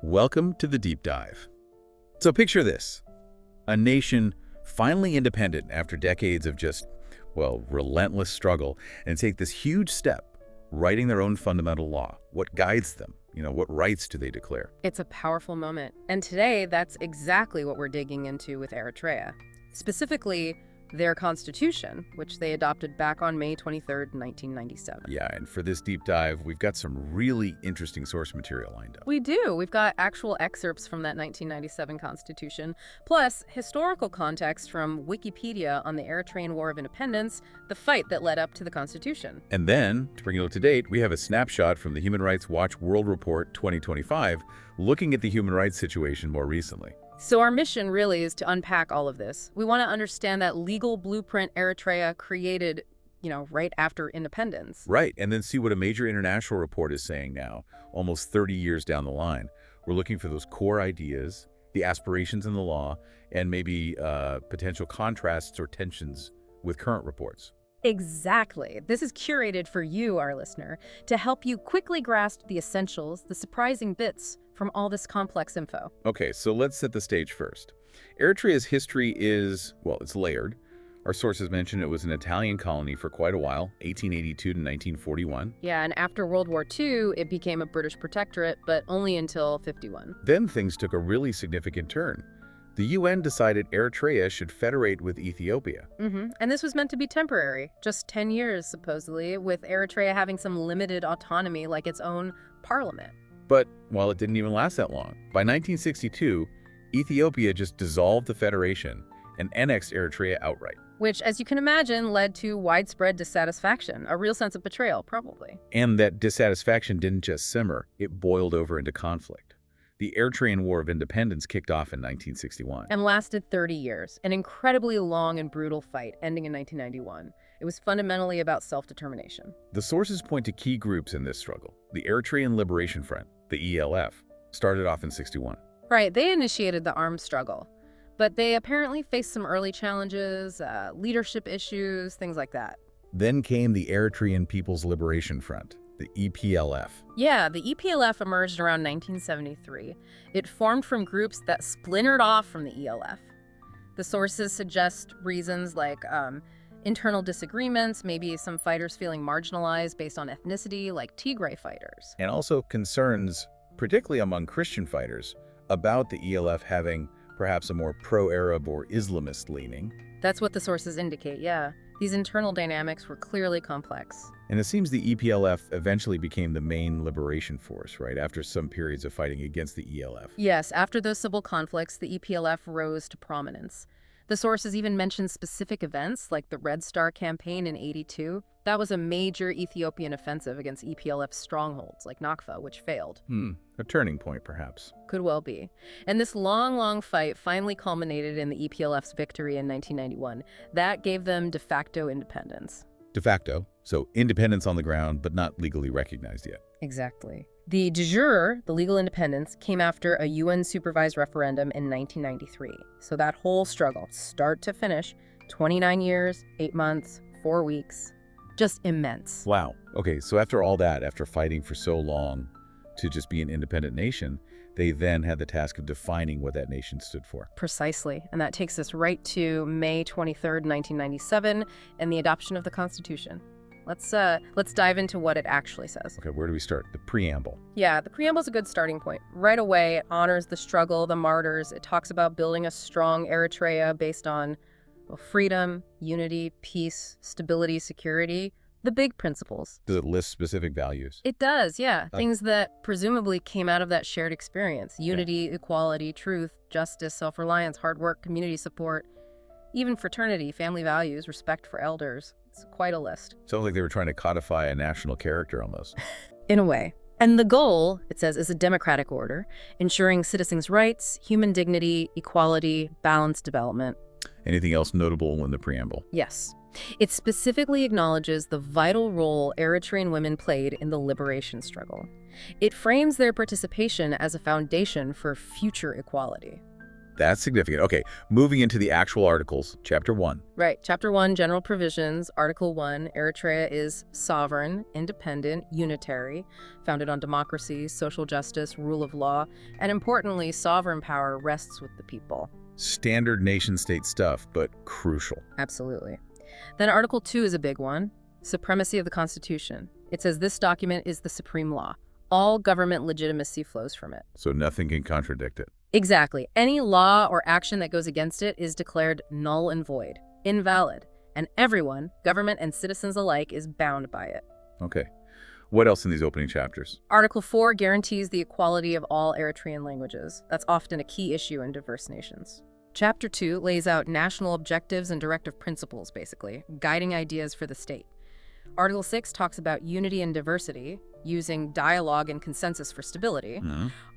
Welcome to the deep dive. So picture this, a nation finally independent after decades of just, well, relentless struggle, and take this huge step, writing their own fundamental law. What guides them? What rights do they declare? It's a powerful moment. And today, that's exactly what we're digging into with Eritrea. Specifically, their constitution, which they adopted back on May 23rd, 1997. Yeah, and for this deep dive, we've got some really interesting source material lined up. We do. We've got actual excerpts from that 1997 constitution, plus historical context from Wikipedia on the Eritrean War of Independence, the fight that led up to the constitution. And then, to bring it up to date, we have a snapshot from the Human Rights Watch World Report 2025, looking at the human rights situation more recently. So our mission really is to unpack all of this. We want to understand that legal blueprint Eritrea created, right after independence. Right, and then see what a major international report is saying now, almost 30 years down the line. We're looking for those core ideas, the aspirations in the law, and maybe potential contrasts or tensions with current reports. Exactly. This is curated for you, our listener, to help you quickly grasp the essentials, the surprising bits from all this complex info. Okay, so let's set the stage first. Eritrea's history is, well, it's layered. Our sources mention it was an Italian colony for quite a while, 1882 to 1941. Yeah, and after World War II, it became a British protectorate, but only until 51. Then things took a really significant turn. The UN decided Eritrea should federate with Ethiopia. And this was meant to be temporary, just 10 years, supposedly, with Eritrea having some limited autonomy like its own parliament. But, well, it didn't even last that long. By 1962, Ethiopia just dissolved the federation and annexed Eritrea outright. Which, as you can imagine, led to widespread dissatisfaction, a real sense of betrayal, probably. And that dissatisfaction didn't just simmer, it boiled over into conflict. The Eritrean War of Independence kicked off in 1961. And lasted 30 years, an incredibly long and brutal fight ending in 1991. It was fundamentally about self-determination. The sources point to key groups in this struggle. The Eritrean Liberation Front, the ELF, started off in 61. Right, they initiated the armed struggle. But they apparently faced some early challenges, leadership issues, things like that. Then came the Eritrean People's Liberation Front, the EPLF. Yeah, the EPLF emerged around 1973. It formed from groups that splintered off from the ELF. The sources suggest reasons like internal disagreements, maybe some fighters feeling marginalized based on ethnicity, like Tigray fighters. And also concerns, particularly among Christian fighters, about the ELF having perhaps a more pro-Arab or Islamist leaning. That's what the sources indicate, yeah. These internal dynamics were clearly complex. And it seems the EPLF eventually became the main liberation force, right, after some periods of fighting against the ELF. Yes, after those civil conflicts, the EPLF rose to prominence. The sources even mention specific events, like the Red Star campaign in '82. That was a major Ethiopian offensive against EPLF strongholds, like Nakfa, which failed. A turning point, perhaps. Could well be. And this long, long fight finally culminated in the EPLF's victory in 1991. That gave them de facto independence. De facto, so independence on the ground, but not legally recognized yet. Exactly. The de jure, the legal independence, came after a UN-supervised referendum in 1993. So that whole struggle, start to finish, 29 years, 8 months, 4 weeks, just immense. Wow. Okay, so after all that, after fighting for so long to just be an independent nation, they then had the task of defining what that nation stood for. Precisely. And that takes us right to May 23rd, 1997, and the adoption of the Constitution. Let's dive into what it actually says. Okay, where do we start? The preamble. Yeah, the preamble's a good starting point. Right away, it honors the struggle, the martyrs. It talks about building a strong Eritrea based on freedom, unity, peace, stability, security, the big principles. Does it list specific values? It does, yeah. Things that presumably came out of that shared experience. Unity, equality, truth, justice, self-reliance, hard work, community support, even fraternity, family values, respect for elders. It's quite a list. Sounds like they were trying to codify a national character almost. In a way. And the goal, it says, is a democratic order, ensuring citizens' rights, human dignity, equality, balanced development. Anything else notable in the preamble? Yes. It specifically acknowledges the vital role Eritrean women played in the liberation struggle. It frames their participation as a foundation for future equality. That's significant. Okay, moving into the actual articles, Chapter 1. Right. Chapter 1, General Provisions. Article 1, Eritrea is sovereign, independent, unitary, founded on democracy, social justice, rule of law, and importantly, sovereign power rests with the people. Standard nation-state stuff, but crucial. Absolutely. Then Article 2 is a big one, supremacy of the Constitution. It says this document is the supreme law. All government legitimacy flows from it. So nothing can contradict it. Exactly. Any law or action that goes against it is declared null and void, invalid, and everyone, government and citizens alike, is bound by it. Okay. What else in these opening chapters? Article 4 guarantees the equality of all Eritrean languages. That's often a key issue in diverse nations. Chapter 2 lays out national objectives and directive principles, basically, guiding ideas for the state. Article 6 talks about unity and diversity, using dialogue and consensus for stability.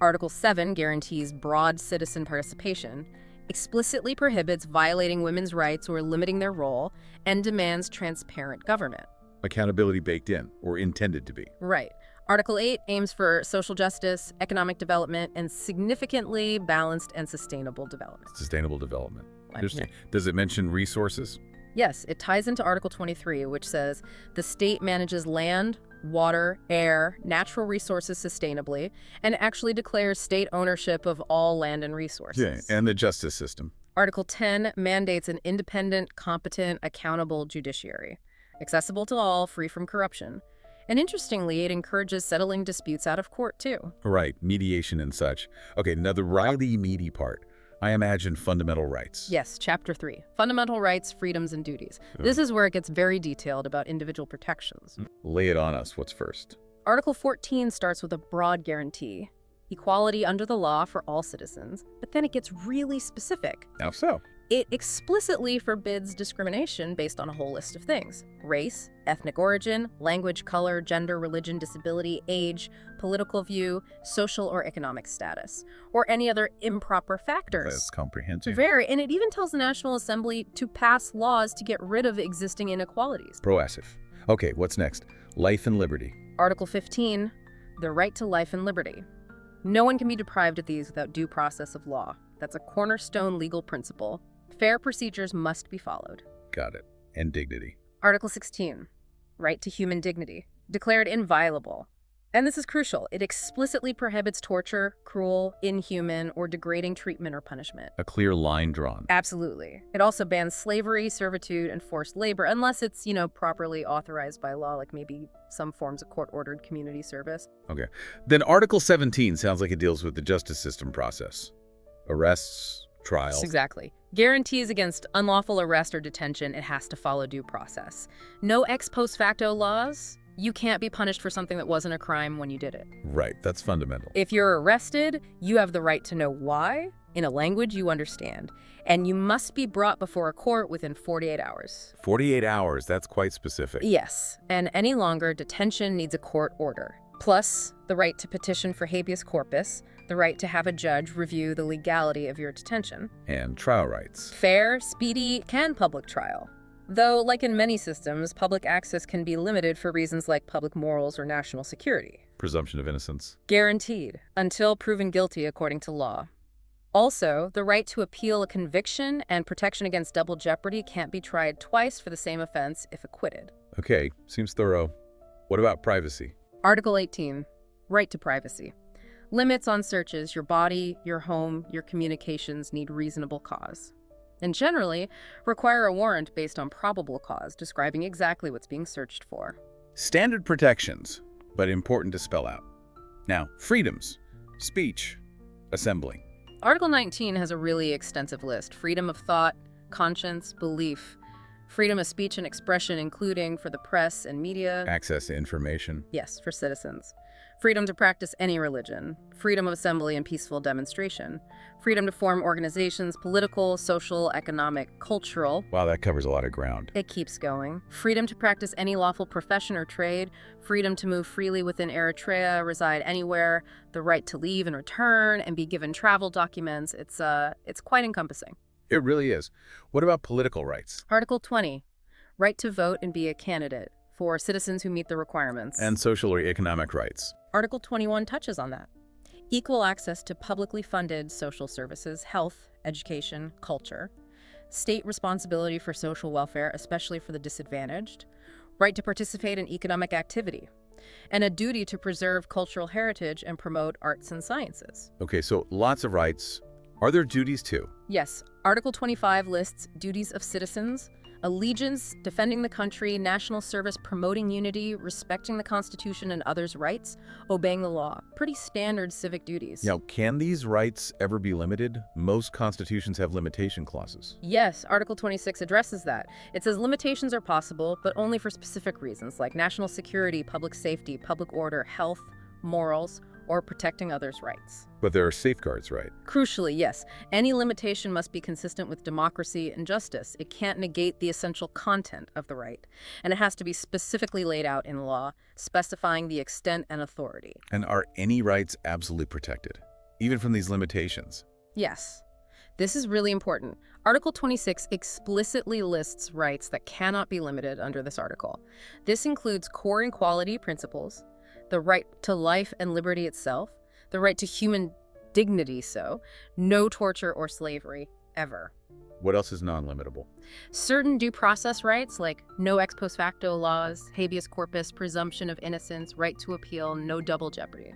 Article 7 guarantees broad citizen participation, explicitly prohibits violating women's rights or limiting their role, and demands transparent government. Accountability baked in, or intended to be. Right. Article 8 aims for social justice, economic development, and significantly balanced and sustainable development. Sustainable development. Interesting. Does it mention resources? Yes, it ties into Article 23, which says the state manages land, water, air, natural resources sustainably, and actually declares state ownership of all land and resources. Yeah, and the justice system. Article 10 mandates an independent, competent, accountable judiciary, accessible to all, free from corruption. And interestingly, it encourages settling disputes out of court, too. Right, mediation and such. Okay, now the really meaty part. I imagine fundamental rights. Yes, Chapter 3, Fundamental Rights, Freedoms, and Duties. This is where it gets very detailed about individual protections. Lay it on us. What's first? Article 14 starts with a broad guarantee, equality under the law for all citizens, but then it gets really specific. How so? It explicitly forbids discrimination based on a whole list of things: race, ethnic origin, language, color, gender, religion, disability, age, political view, social or economic status, or any other improper factors. That's comprehensive. Very, and it even tells the National Assembly to pass laws to get rid of existing inequalities. Proactive. Okay, what's next? Life and liberty. Article 15, the right to life and liberty. No one can be deprived of these without due process of law. That's a cornerstone legal principle. Fair procedures must be followed. Got it. And dignity. Article 16, right to human dignity, declared inviolable. And this is crucial. It explicitly prohibits torture, cruel, inhuman, or degrading treatment or punishment. A clear line drawn. Absolutely. It also bans slavery, servitude, and forced labor, unless it's, properly authorized by law, like maybe some forms of court-ordered community service. Okay. Then Article 17 sounds like it deals with the justice system process. Arrests, trials. Exactly. Guarantees against unlawful arrest or detention. It has to follow due process. No ex post facto laws. You can't be punished for something that wasn't a crime when you did it. Right, that's fundamental. If you're arrested, you have the right to know why in a language you understand, and you must be brought before a court within 48 hours. 48 hours, that's quite specific. Yes, and any longer, detention needs a court order. Plus, the right to petition for habeas corpus, the right to have a judge review the legality of your detention. And trial rights. Fair, speedy, and public trial. Though, like in many systems, public access can be limited for reasons like public morals or national security. Presumption of innocence. Guaranteed, until proven guilty according to law. Also, the right to appeal a conviction and protection against double jeopardy can't be tried twice for the same offense if acquitted. Okay, seems thorough. What about privacy? Article 18, right to privacy. Limits on searches. Your body, your home, your communications need reasonable cause. And generally, require a warrant based on probable cause, describing exactly what's being searched for. Standard protections, but important to spell out. Now, freedoms, speech, assembly. Article 19 has a really extensive list. Freedom of thought, conscience, belief, freedom of speech and expression, including for the press and media. Access to information. Yes, for citizens. Freedom to practice any religion. Freedom of assembly and peaceful demonstration. Freedom to form organizations, political, social, economic, cultural. Wow, that covers a lot of ground. It keeps going. Freedom to practice any lawful profession or trade. Freedom to move freely within Eritrea, reside anywhere. The right to leave and return and be given travel documents. It's quite encompassing. It really is. What about political rights? Article 20, right to vote and be a candidate for citizens who meet the requirements. And social or economic rights. Article 21 touches on that. equal access to publicly funded social services, health, education, culture, state responsibility for social welfare, especially for the disadvantaged, right to participate in economic activity, and a duty to preserve cultural heritage and promote arts and sciences. Okay, so lots of rights. Are there duties too? Yes, Article 25 lists duties of citizens: allegiance, defending the country, national service, promoting unity, respecting the Constitution and others' rights, obeying the law. Pretty standard civic duties. Now, can these rights ever be limited? Most constitutions have limitation clauses. Yes, Article 26 addresses that. It says limitations are possible, but only for specific reasons, like national security, public safety, public order, health, morals, or protecting others' rights. But there are safeguards, right? Crucially, yes, any limitation must be consistent with democracy and justice. It can't negate the essential content of the right, and it has to be specifically laid out in law, specifying the extent and authority. And are any rights absolutely protected, even from these limitations? Yes. This is really important. Article 26 explicitly lists rights that cannot be limited under this article. This includes core equality principles, the right to life and liberty itself, the right to human dignity, no torture or slavery, ever. What else is non-limitable? Certain due process rights, like no ex post facto laws, habeas corpus, presumption of innocence, right to appeal, no double jeopardy.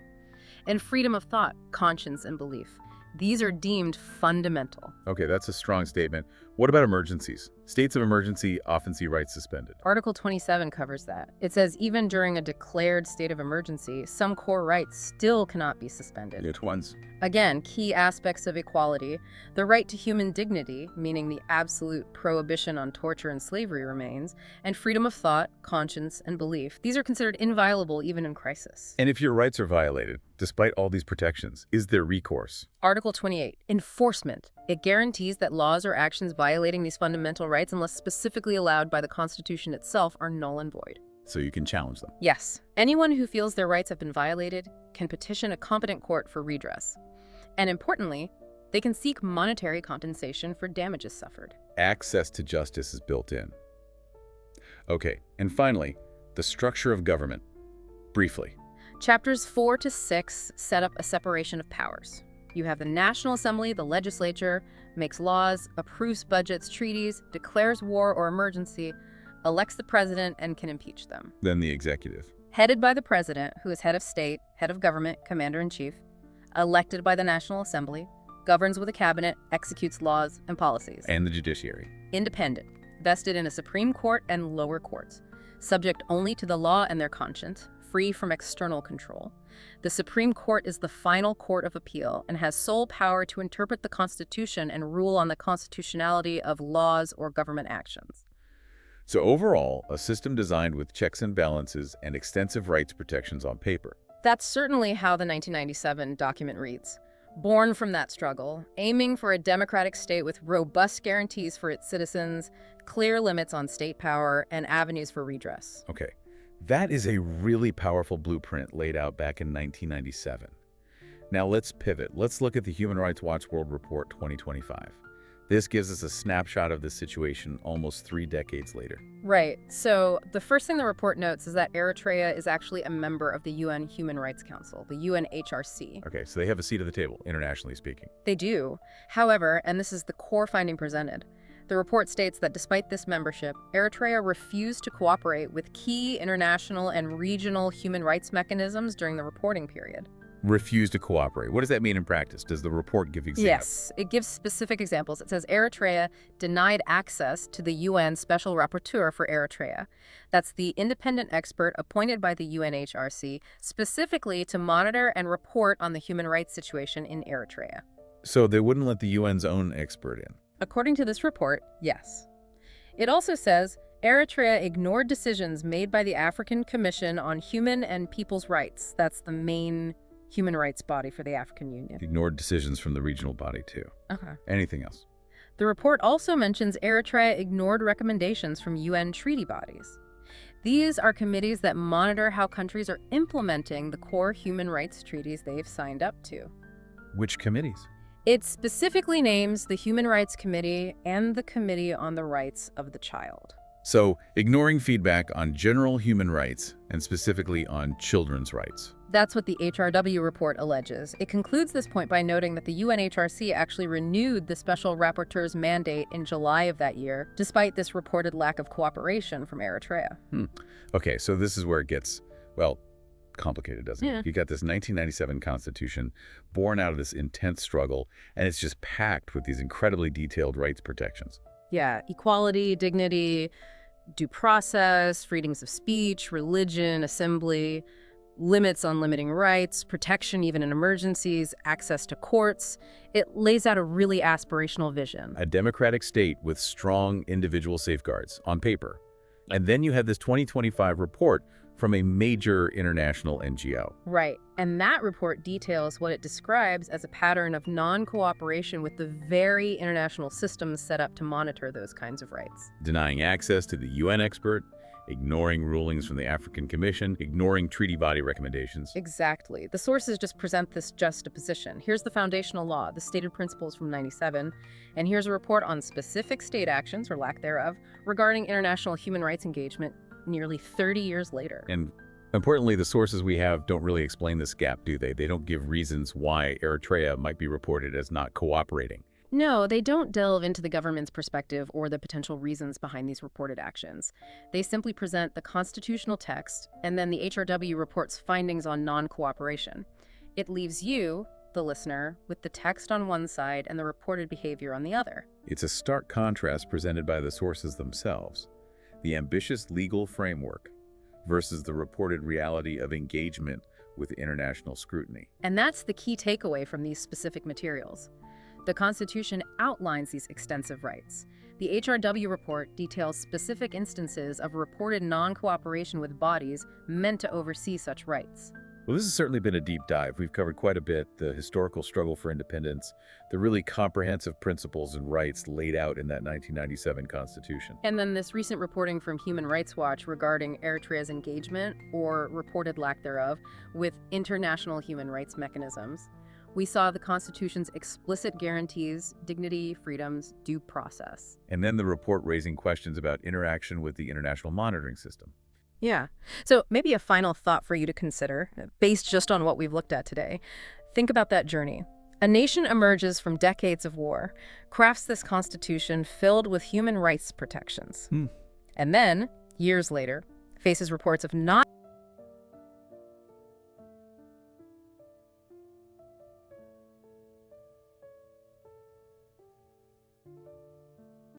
And freedom of thought, conscience, and belief. These are deemed fundamental. Okay, that's a strong statement. What about emergencies? States of emergency often see rights suspended. Article 27 covers that. It says even during a declared state of emergency, some core rights still cannot be suspended. Which ones? Again, key aspects of equality: the right to human dignity, meaning the absolute prohibition on torture and slavery remains, and freedom of thought, conscience, and belief. These are considered inviolable even in crisis. And if your rights are violated, despite all these protections, is there recourse? Article 28, enforcement. It guarantees that laws or actions violating these fundamental rights, unless specifically allowed by the Constitution itself, are null and void. So you can challenge them. Yes. Anyone who feels their rights have been violated can petition a competent court for redress. And importantly, they can seek monetary compensation for damages suffered. Access to justice is built in. Okay, and finally, the structure of government. Briefly. Chapters 4 to 6 set up a separation of powers. You have the National Assembly, the legislature, makes laws, approves budgets, treaties, declares war or emergency, elects the president, and can impeach them. Then the executive. Headed by the president, who is head of state, head of government, commander-in-chief, elected by the National Assembly, governs with a cabinet, executes laws and policies. And the judiciary. Independent, vested in a Supreme Court and lower courts, subject only to the law and their conscience, free from external control. The Supreme Court is the final court of appeal and has sole power to interpret the Constitution and rule on the constitutionality of laws or government actions. So overall, a system designed with checks and balances and extensive rights protections on paper. That's certainly how the 1997 document reads. Born from that struggle, aiming for a democratic state with robust guarantees for its citizens, clear limits on state power, and avenues for redress. Okay, that is a really powerful blueprint laid out back in 1997. Now let's pivot. Let's look at the Human Rights Watch World Report 2025. This gives us a snapshot of the situation almost 3 decades later. Right. So the first thing the report notes is that Eritrea is actually a member of the UN Human Rights Council, the UNHRC. Okay, so they have a seat at the table, internationally speaking. They do. However, and this is the core finding presented, the report states that despite this membership, Eritrea refused to cooperate with key international and regional human rights mechanisms during the reporting period. Refuse to cooperate. What does that mean in practice? Does the report give examples? Yes, it gives specific examples. It says Eritrea denied access to the UN Special Rapporteur for Eritrea. That's the independent expert appointed by the UNHRC specifically to monitor and report on the human rights situation in Eritrea. So they wouldn't let the UN's own expert in? According to this report, yes. It also says Eritrea ignored decisions made by the African Commission on Human and People's Rights. That's the main human rights body for the African Union. Ignored decisions from the regional body, too. Okay. Anything else? The report also mentions Eritrea ignored recommendations from UN treaty bodies. These are committees that monitor how countries are implementing the core human rights treaties they've signed up to. Which committees? It specifically names the Human Rights Committee and the Committee on the Rights of the Child. So, ignoring feedback on general human rights and specifically on children's rights. That's what the HRW report alleges. It concludes this point by noting that the UNHRC actually renewed the special rapporteur's mandate in July of that year, despite this reported lack of cooperation from Eritrea. Okay, so this is where it gets, well, complicated, doesn't it? Yeah. You got this 1997 Constitution born out of this intense struggle, and it's just packed with these incredibly detailed rights protections. Yeah, equality, dignity, due process, freedoms of speech, religion, assembly, limits on limiting rights, protection even in emergencies, access to courts. It lays out a really aspirational vision. A democratic state with strong individual safeguards on paper. And then you have this 2025 report from a major international NGO. Right, and that report details what it describes as a pattern of non-cooperation with the very international systems set up to monitor those kinds of rights. Denying access to the UN expert, ignoring rulings from the African Commission, ignoring treaty body recommendations. Exactly. The sources just present this juxtaposition. Here's the foundational law, the stated principles from '97, and here's a report on specific state actions, or lack thereof, regarding international human rights engagement nearly 30 years later. And importantly, the sources we have don't really explain this gap, do they? They don't give reasons why Eritrea might be reported as not cooperating. No, they don't delve into the government's perspective or the potential reasons behind these reported actions. They simply present the constitutional text, and then the HRW report's findings on non-cooperation. It leaves you, the listener, with the text on one side and the reported behavior on the other. It's a stark contrast presented by the sources themselves. The ambitious legal framework versus the reported reality of engagement with international scrutiny. And that's the key takeaway from these specific materials. The Constitution outlines these extensive rights. The HRW report details specific instances of reported non-cooperation with bodies meant to oversee such rights. Well, this has certainly been a deep dive. We've covered quite a bit: the historical struggle for independence, the really comprehensive principles and rights laid out in that 1997 Constitution. And then this recent reporting from Human Rights Watch regarding Eritrea's engagement, or reported lack thereof, with international human rights mechanisms. We saw the Constitution's explicit guarantees, dignity, freedoms, due process. And then the report raising questions about interaction with the international monitoring system. Yeah. So maybe a final thought for you to consider, based just on what we've looked at today. Think about that journey. A nation emerges from decades of war, crafts this constitution filled with human rights protections, and then, years later, faces reports of not